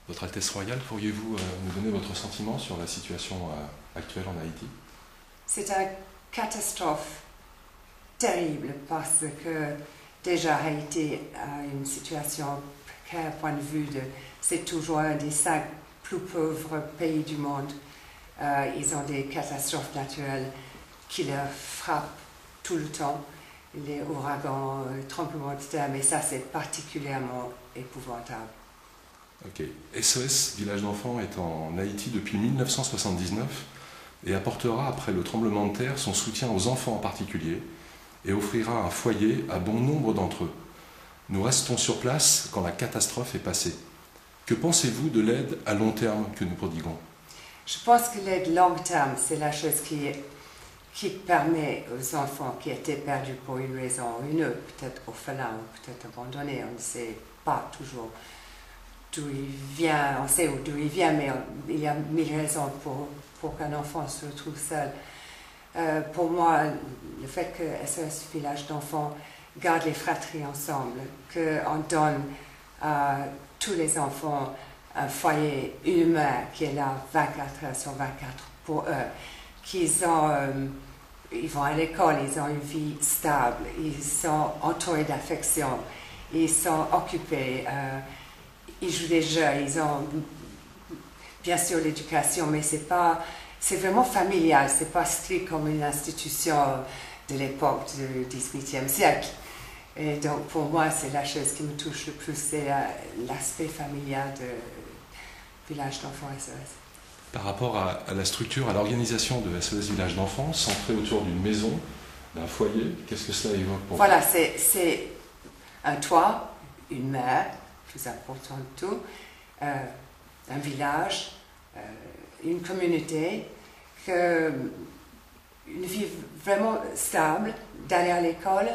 Votre Altesse royale, pourriez-vous nous donner votre sentiment sur la situation actuelle en Haïti? C'est une catastrophe terrible parce que déjà Haïti a une situation précaire point de vue de c'est toujours un des 5 plus pauvres pays du monde. Ils ont des catastrophes naturelles qui leur frappent tout le temps, les ouragans, les tremblements de terre, mais ça c'est particulièrement épouvantable. Ok. SOS Village d'Enfants est en Haïti depuis 1979 et apportera après le tremblement de terre son soutien aux enfants en particulier et offrira un foyer à bon nombre d'entre eux. Nous restons sur place quand la catastrophe est passée. Que pensez-vous de l'aide à long terme que nous prodiguons? Je pense que l'aide long terme, c'est la chose qui permet aux enfants qui étaient perdus pour une raison ou une autre, peut-être orphelins ou peut-être abandonnés, on ne sait pas toujours d'où il vient, on sait d'où il vient, mais il y a 1000 raisons pour qu'un enfant se retrouve seul. Pour moi, le fait que SOS Village d'Enfants garde les fratries ensemble, qu'on donne à tous les enfants un foyer humain qui est là 24 heures sur 24 pour eux, ils vont à l'école, ils ont une vie stable, ils sont entourés d'affection, ils sont occupés, ils jouent des jeux, ils ont bien sûr l'éducation, mais c'est vraiment familial, c'est pas strict comme une institution de l'époque du XVIIIe siècle. Et donc pour moi, c'est la chose qui me touche le plus, c'est l'aspect familial de Village d'Enfants SOS. Par rapport à la structure, à l'organisation de SOS Village d'Enfants, centrée autour d'une maison, d'un foyer, qu'est-ce que cela évoque pour vous? Voilà, c'est un toit, une mère, plus important de tout, un village, une communauté, une vie vraiment stable, d'aller à l'école.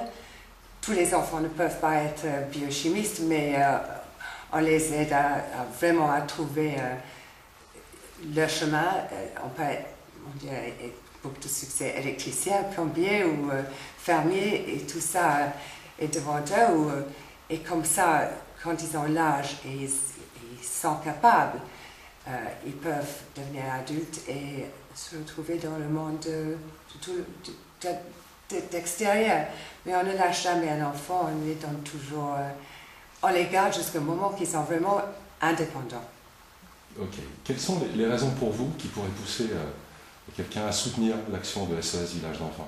Tous les enfants ne peuvent pas être biochimistes, mais on les aide vraiment à trouver leur chemin. On peut, on dirait, avec beaucoup de succès, électricien, plombier ou fermier, et tout ça est devant eux. Et comme ça, quand ils ont l'âge et ils sont capables, ils peuvent devenir adultes et se retrouver dans le monde d'extérieur. Mais on ne lâche jamais un enfant, on les donne toujours, on les garde jusqu'au moment qu'ils sont vraiment indépendants. Ok. Quelles sont les raisons pour vous qui pourraient pousser quelqu'un à soutenir l'action de SOS Village d'Enfants?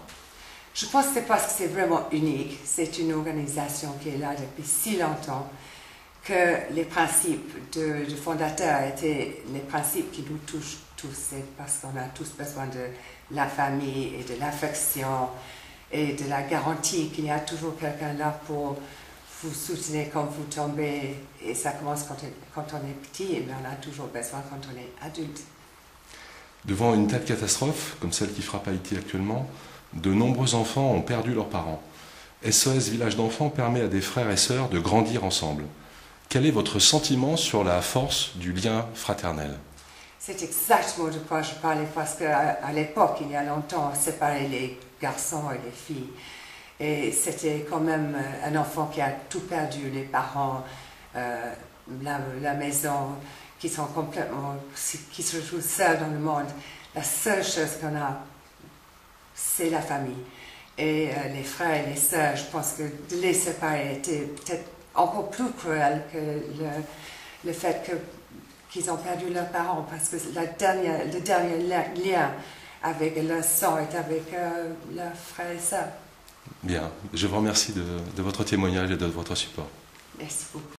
Je pense que c'est parce que c'est vraiment unique. C'est une organisation qui est là depuis si longtemps que les principes du fondateur étaient les principes qui nous touchent tous. C'est parce qu'on a tous besoin de la famille et de l'affection et de la garantie qu'il y a toujours quelqu'un là pour vous soutenir quand vous tombez. Et ça commence quand on est petit, mais on a toujours besoin quand on est adulte. Devant une telle catastrophe, comme celle qui frappe Haïti actuellement, de nombreux enfants ont perdu leurs parents. SOS Village d'Enfants permet à des frères et sœurs de grandir ensemble. Quel est votre sentiment sur la force du lien fraternel? C'est exactement de quoi je parlais, parce qu'à l'époque, il y a longtemps, on séparait les garçons et les filles. Et c'était quand même un enfant qui a tout perdu, les parents, la maison, qui se retrouvent seuls dans le monde. La seule chose qu'on a, c'est la famille. Et les frères et les sœurs, je pense que de les séparer était peut-être encore plus cruel que le fait qu'ils ont perdu leurs parents, parce que le dernier lien avec leur sang est avec leurs frères et sœurs. Bien, je vous remercie de votre témoignage et de votre support. Merci beaucoup.